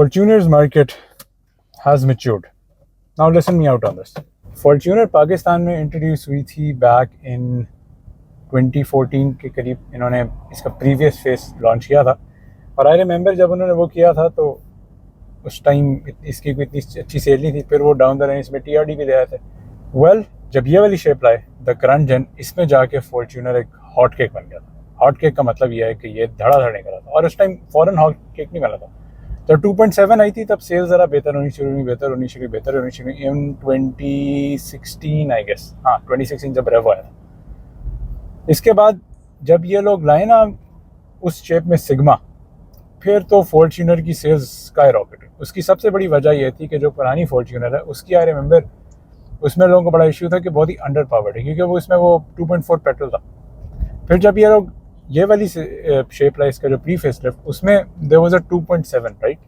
Fortuner's market has matured. Now listen me out on this. Fortuner Pakistan में introduce हुई थी back in 2014 के करीब. इन्होंने इसका प्रीवियस फेस लॉन्च किया था और आई रिमेंबर जब उन्होंने वो किया था तो उस टाइम इसकी कोई इतनी अच्छी सेल नहीं थी. फिर वो डाउन द लाइन इसमें TRD भी ले आए थे. वेल, जब ये वाली शेप लाए द करंट जेन, इसमें जाके फॉर्च्यूनर एक हॉट केक बन गया था. हॉट केक का मतलब ये है कि ये धड़ाधड़ निकला था और उस टाइम फॉरन हॉट केक नहीं बना था. जब 2.7 आई थी तब सेल ज़रा बेहतर होनी शुरू हुई इन 2016 आई गेस. हाँ, 2016 जब रेवो आया था. इसके बाद जब ये लोग लाए ना उस शेप में सिग्मा, फिर तो फॉर्च्यूनर की सेल्स स्काई रॉकेट. उसकी सबसे बड़ी वजह यह थी कि जो पुरानी फॉर्च्यूनर है उसकी आई रिमेंबर उसमें लोगों को बड़ा इशू था कि बहुत ही अंडर पावर्ड है क्योंकि वो उसमें वो 2.4 पेट्रोल था. फिर जब ये लोग ये वाली शेप लाई इसका जो प्री फेस लिफ्ट, उसमें देयर वाज अ 2.7 राइट.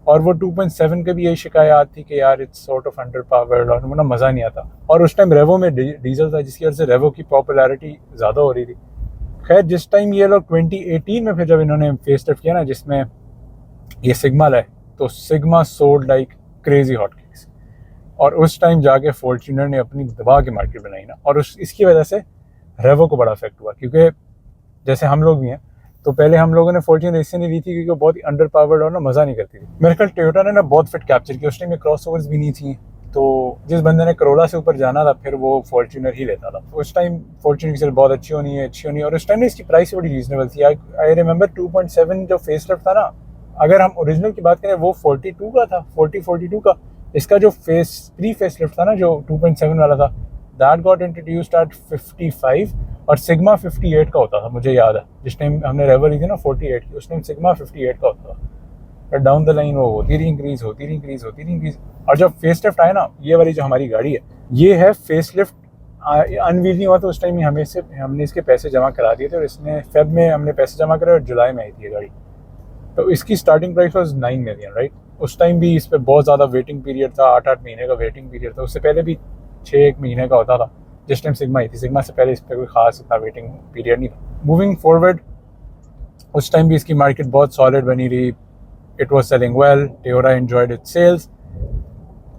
और वो 2.7 के भी यही शिकायत थी कि यार it's sort of under powered और ना मज़ा नहीं आता. और उस टाइम रेवो में डीजल था जिसकी वजह से रेवो की पॉपुलैरिटी ज़्यादा हो रही थी. खैर, जिस टाइम ये लोग 2018 में फिर जब इन्होंने फेस लिफ्ट किया ना जिसमें ये सिग्मा लाए, तो sigma sold like crazy hot cakes. और उस टाइम जाके फॉर्च्यूनर ने अपनी दबा के मार्केट बनाई ना, और इसकी वजह से रेवो को बड़ा इफेक्ट हुआ क्योंकि जैसे हम लोग भी हैं तो पहले हम लोगों ने फॉर्च्यूनर इससे नहीं ली थी क्योंकि वो बहुत ही अंडर पावर्ड और ना मज़ा नहीं करती थी. मेरे ख्याल टोयोटा ने ना बहुत फिट कैप्चर किया. उस टाइम में क्रॉस ओवर्स भी नहीं थी, तो जिस बंदे ने करोला से ऊपर जाना था फिर वो फॉर्च्यूनर ही लेता था. उस टाइम फॉर्च्यूनर की सेल बहुत अच्छी होनी और उस टाइम में इसकी प्राइस बड़ी रीजनेबल थी. आई रिमेंबर 2.7 जो फेस लिफ्ट था ना, अगर हम ओरिजिनल की बात करें वो 42 का था, 42 का. इसका जो प्री फेस लिफ्ट था ना जो 2.7 वाला था, दैट गॉट इंट्रोड्यूस्ड एट 55 और सिग्मा 58 का होता था. मुझे याद है जिस टाइम हमने रेवो ली थी ना 48 की, उस टाइम सिग्मा 58 का होता था. पर डाउन द लाइन वो होती रही इंक्रीज. और जब फेस लिफ्ट आया ना, ये वाली जो हमारी गाड़ी है ये है फेस लिफ्ट. अनवील नहीं हुआ तो उस टाइम हमने इसके पैसे जमा करा दिए थे और इसने फेब में हमने पैसे जमा करे और जुलाई में आई थी ये गाड़ी. तो इसकी starting price was 9 million right. उस टाइम भी इस पर बहुत ज़्यादा वेटिंग पीरियड था, 8 महीने का वेटिंग पीरियड था. उससे पहले भी 6 महीने का होता था जिस टाइम सिग्मा आई थी. सिग्मा से पहले इस पर कोई खास इतना वेटिंग पीरियड नहीं था. मूविंग फॉरवर्ड उस टाइम भी इसकी मार्केट बहुत सॉलिड बनी रही. It was selling well. Toyota enjoyed its sales.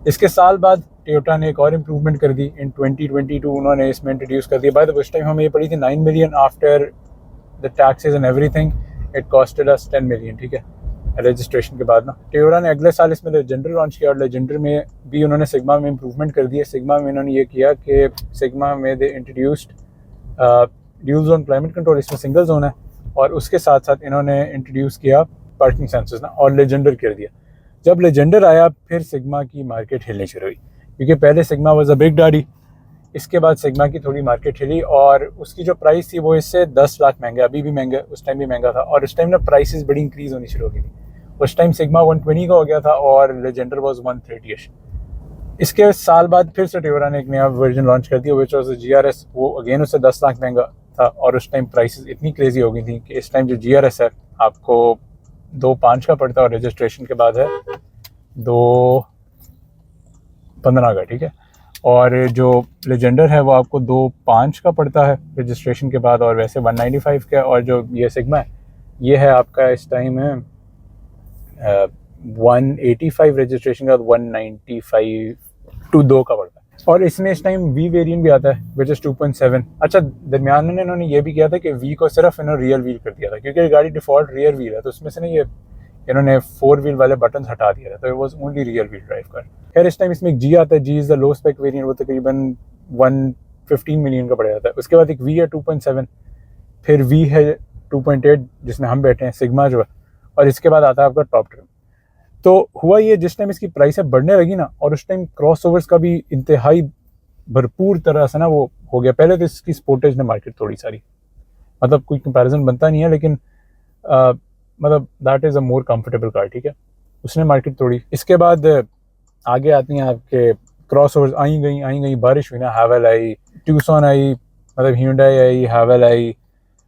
इसके साल बाद टोयोटा ने एक और इम्प्रूवमेंट कर दी. इन 2022 उन्होंने इसमें इंट्रोड्यूस कर दिया. बाय द वे उस टाइम हमें ये पड़ी थी 9 million. After the taxes and everything it costed us 10 million. ठीक है, रजिस्ट्रेशन के बाद ना. टोयोटा ने अगले साल इसमें लेजेंडर लॉन्च किया और लेजेंडर में भी उन्होंने सिग्मा में इम्प्रूवमेंट कर दिया. सिग्मा में इन्होंने ये किया कि सिग्मा में they introduced dual zone climate control. इसमें सिंगल जोन है और उसके साथ साथ इन्होंने इंट्रोड्यूस किया पार्किंग सेंसर्स ना, और लेजेंडर कर दिया. जब लेजेंडर आया फिर सिग्मा की मार्केट हिलनी शुरू हुई क्योंकि पहले sigma was a big daddy. इसके बाद सिग्मा की थोड़ी मार्केट हिली और उसकी जो प्राइस थी वो इससे 10 लाख महंगा, अभी भी महंगा, उस टाइम भी महंगा था. और उस टाइम ना प्राइसेस बड़ी इंक्रीज होनी शुरू हो गई थी. उस टाइम सिग्मा 120 का हो गया था और लेजेंडर वाज 130. इसके साल बाद फिर से टोयोटा ने एक नया वर्जन लॉन्च कर दिया विच वाज GRS. वो अगेन उससे 10 लाख महंगा था और उस टाइम प्राइसेस इतनी क्रेजी हो गई थी कि इस टाइम जो GRS है आपको 2.5 का पड़ता है और रजिस्ट्रेशन के बाद है 2.15 का. ठीक है, और जो लेजेंडर है वो आपको 2.5 का पड़ता है रजिस्ट्रेशन के बाद और वैसे 195 का. और जो ये सिग्मा है ये है आपका इस टाइम है 185 रजिस्ट्रेशन का, 195 टू 2 का पड़ता है. और इसमें इस टाइम V वेरिएंट भी आता है विच इज़ 2.7. अच्छा, दरमियान में इन्होंने ये भी किया था कि V को सिर्फ इन्होंने रियर व्हील कर दिया था क्योंकि गाड़ी डिफ़ॉल्ट रियर व्हील है तो उसमें से ना ये इन्होंने 4 व्हील वाले बटन हटा दिया था तो it was only rear wheel drive car. खैर, इस टाइम इसमें एक G आता है. G is the low spec variant. वो तकरीबन 115 मिलियन का पड़ जाता है. उसके बाद एक V है 2.7, फिर V है 2.8 जिसमें हम बैठे हैं सिग्मा जो है, और इसके बाद आता है आपका टॉप ट्रिम. तो हुआ ये जिस टाइम इसकी प्राइस बढ़ने लगी ना और उस टाइम क्रॉस ओवर्स का भी इंतहाई भरपूर तरह से ना वो हो गया. पहले तो इसकी स्पोर्टेज ने मार्केट तोड़ी सारी, मतलब कोई कंपैरिजन बनता नहीं है लेकिन मतलब that is a more comfortable car. ठीक है, उसने मार्केट तोड़ी. इसके बाद आगे आती हैं आपके क्रॉस ओवर्स. आई गई बारिश हुई ना. हैवल आई, ट्यूसन आई, मतलब hyundai आई, हैवल आई,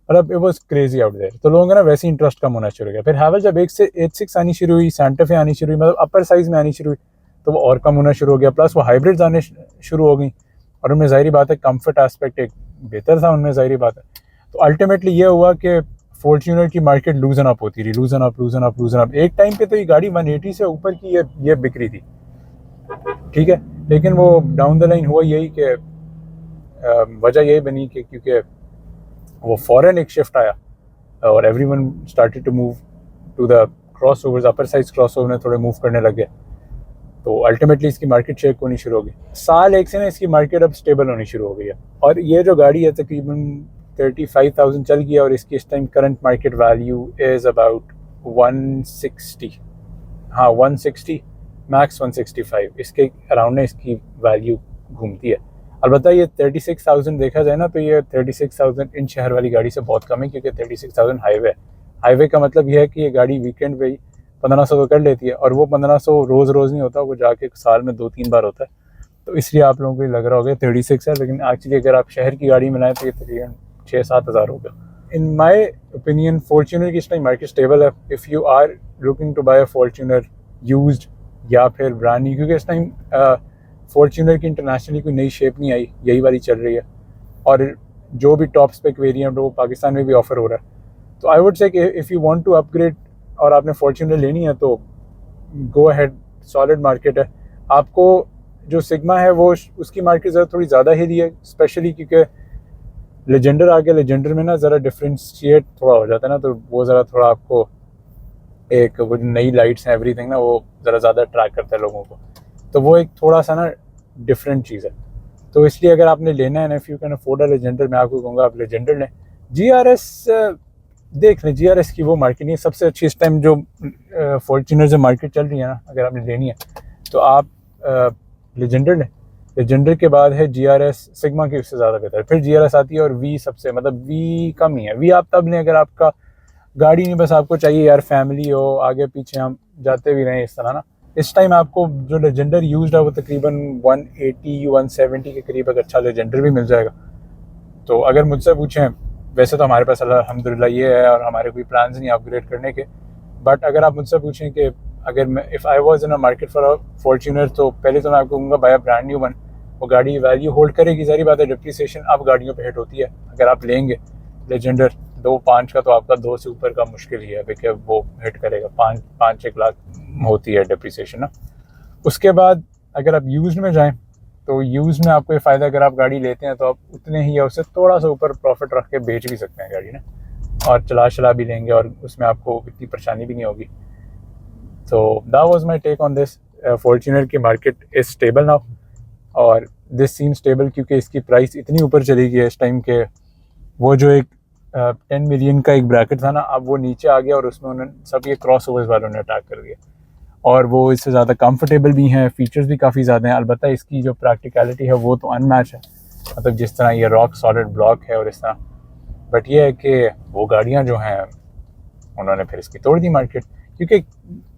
मतलब it was crazy out there. तो लोगों का ना वैसे ही इंटरेस्ट कम होना शुरू हो गया. फिर हैवल जब 1 से 86 आनी शुरू हुई, सेंटा फे आनी शुरू हुई, मतलब अपर साइज़ में आनी शुरू हुई तो वो और कम होना शुरू हो गया. प्लस वो हाइब्रिड्स आने शुरू हो गई और उनमें ज़ाहिर बात है कंफर्ट एस्पेक्ट एक बेहतर था उनमें, ज़ाहिर बात है. तो अल्टीमेटली ये हुआ कि फॉर्च्यूनर की मार्केट लूजन अप होती रही, लूजन अप। एक टाइम पे तो ये गाड़ी 180 से ऊपर की ये बिक रही थी, ठीक है। लेकिन वो डाउन द लाइन हुआ यही कि वजह यही बनी कि क्योंकि वो फॉरेन एक शिफ्ट आया और everyone started to move to the crossovers, upper size crossover में थोड़े मूव करने लगे, तो अल्टीमेटली इसकी मार्केट शेक होनी शुरू हो गई। साल एक से ना इसकी मार्केट अब स्टेबल होनी शुरू हो गई है। और ये जो गाड़ी है तकरीबन 35,000 चल गई है और इसकी इस time current market value is about 160, हाँ 160 मैक्स 165, इसके अराउंड में इसकी वैल्यू घूमती है। अलबत्ता ये 36,000 देखा जाए ना तो ये 36,000 इन शहर वाली गाड़ी से बहुत कम है, क्योंकि 36,000 हाईवे का मतलब यह है कि ये गाड़ी वीकेंड पे ही 1500 तो कर लेती है, और वो 1500 रोज़ नहीं होता, वो जाके साल में 2-3 बार होता है। तो इसलिए आप लोगों को लग रहा होगा 36 है, लेकिन एक्चुअली अगर आप शहर की गाड़ी में लाएँ तो ये तकरीबन 6-7 हज़ार होगा। इन माई ओपिनियन फॉर्च्यूनर की इस टाइम मार्केट स्टेबल है। If you are looking to buy a Fortuner used या फिर ब्रांड न्यू, क्योंकि इस टाइम फॉर्च्यूनर की इंटरनेशनली कोई नई शेप नहीं आई, यही वाली चल रही है, और जो भी टॉप स्पेक वेरिएंट वो पाकिस्तान में भी ऑफर हो रहा है। तो आई वुड से कि if you want to upgrade और आपने फॉर्च्यूनर लेनी है तो गो अहेड, सॉलिड मार्केट है। आपको जो सिग्मा है वो उसकी मार्केट ज़रा थोड़ी ज़्यादा हिली है, स्पेशली क्योंकि लेजेंडर आ गया। लेजेंडर में ना ज़रा डिफ्रेंशिएट थोड़ा हो जाता है ना, तो वो ज़रा थोड़ा आपको एक वो नई लाइट्स हैं एवरीथिंग ना, वो ज़रा ज़्यादा अट्रैक्ट करता है लोगों को, तो वो एक थोड़ा सा ना डिफरेंट चीज़ है। तो इसलिए अगर आपने लेना है ना, if you can afford a Legender, मैं आपको कहूँगा आप लेजेंडर लें। GRS देख लें, GRS की वो मार्केट नहीं है सबसे अच्छी इस टाइम जो फॉर्च्यूनर से मार्केट चल रही है ना, अगर आपने लेनी है तो आप लेजेंडर लें। लेजेंडर के बाद है GRS, सिग्मा की उससे ज़्यादा बेहतर, फिर GRS आती है, और V सबसे मतलब V कम ही है। V आप तब लें अगर आपका गाड़ी नहीं, बस आपको चाहिए यार फैमिली हो, आगे पीछे हम जाते भी रहें इस तरह ना। इस टाइम आपको जो लेजेंडर यूज्ड है वो तकरीबन 180-170 के करीब एक अच्छा लेजेंडर भी मिल जाएगा। तो अगर मुझसे पूछें, वैसे तो हमारे पास अल्हम्दुलिल्लाह ये है और हमारे कोई प्लान्स नहीं अपग्रेड करने के, बट अगर आप मुझसे पूछें कि अगर मैं if I was in a market for a Fortuner, तो पहले तो मैं आपको कहूँगा buy a brand new one. वो गाड़ी वैल्यू होल्ड करेगी, सारी बात है, डिप्रिसिएशन अब गाड़ियों पे हिट होती है। अगर आप लेंगे लेजेंडर 2-5 का, तो आपका 2 से ऊपर का मुश्किल ही है देखिए, वो हिट करेगा 5-1 लाख होती है डिप्रिसिएशन ना। उसके बाद अगर आप यूज्ड में जाएं तो यूज़ में आपको ये फ़ायदा, अगर आप गाड़ी लेते हैं तो आप उतने ही या उससे थोड़ा सा ऊपर प्रॉफिट रख के बेच भी सकते हैं गाड़ी ना, और चला भी लेंगे और उसमें आपको इतनी परेशानी भी नहीं होगी। तो that was my take on this. Fortuner की मार्केट इज़ स्टेबल नाउ, और दिस सीम स्टेबल क्योंकि इसकी प्राइस इतनी ऊपर चली गई है इस टाइम के, वो जो एक 10 मिलियन का एक ब्रैकेट था ना, अब वो नीचे आ गया और उसमें उन्होंने सब ये क्रॉसओवर्स वालों ने अटैक कर दिया, और वो इससे ज़्यादा कंफर्टेबल भी हैं, फीचर्स भी काफ़ी ज़्यादा हैं। अलबत्ता इसकी जो प्रैक्टिकलिटी है वो तो अनमैच है, मतलब जिस तरह ये रॉक सॉलिड ब्लॉक है और इस तरह। बट ये है कि वो गाड़ियाँ जो हैं उन्होंने फिर इसकी तोड़ दी मार्केट, क्योंकि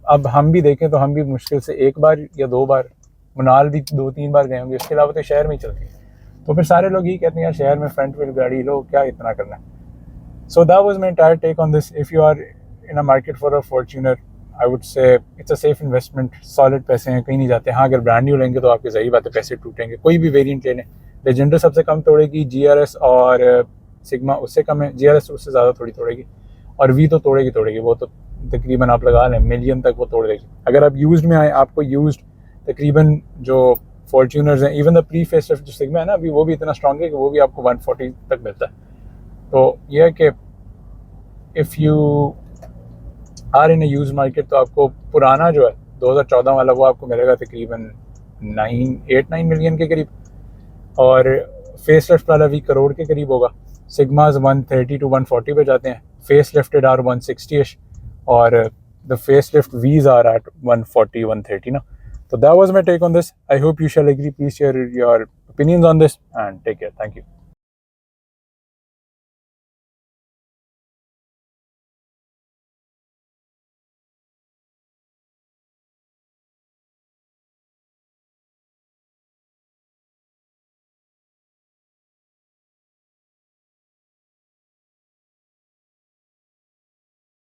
अब हम भी देखें तो हम भी मुश्किल से 1 बार या 2 बार, मुनाल भी 2-3 बार गए होंगे, इसके अलावा तो शहर में ही चलती है। तो फिर सारे लोग यही कहते हैं यार शहर में फ्रंट व्हील गाड़ी लो, क्या इतना करना है। So that was my entire take on this. If you are in a market for a Fortuner, I would say it's a safe investment, solid पैसे हैं, कहीं नहीं जाते। हाँ, अगर ब्रांड न्यू लेंगे तो आपके सही बात है पैसे टूटेंगे, कोई भी वेरिएंट ले लें। लेजेंडर सबसे कम तोड़ेगी, GRS और सिग्मा उससे कम है, GRS उससे ज़्यादा थोड़ी तोड़ेगी, और V तो तोड़ेगी, वो तो तकरीबन आप लगा लें मिलियन तक वो तोड़ देगी। अगर आप यूज्ड में आए, आपको यूज्ड तकरीबन जो फॉर्च्यूनर्स हैं, इवन द प्री फेसलिफ्ट जो सिग्मा है ना अभी, वो भी इतना स्ट्रॉन्ग है कि वो भी आपको 140 तक मिलता है। तो यह है कि if you are in use market, तो आपको पुराना जो है 2014 वाला वो आपको मिलेगा तकरीबन 8-9 मिलियन के करीब, और फेस लिफ्ट वाला भी करोड़ के करीब होगा। सिग्माज 130-140 पे जाते हैं, फेस लिफ्टेड आर 160-ish, और द फेस लिफ्ट वीज आर एट 140-130 ना। So that was my take on this. I hope you shall agree. Please share your opinions on this and take care. Thank you.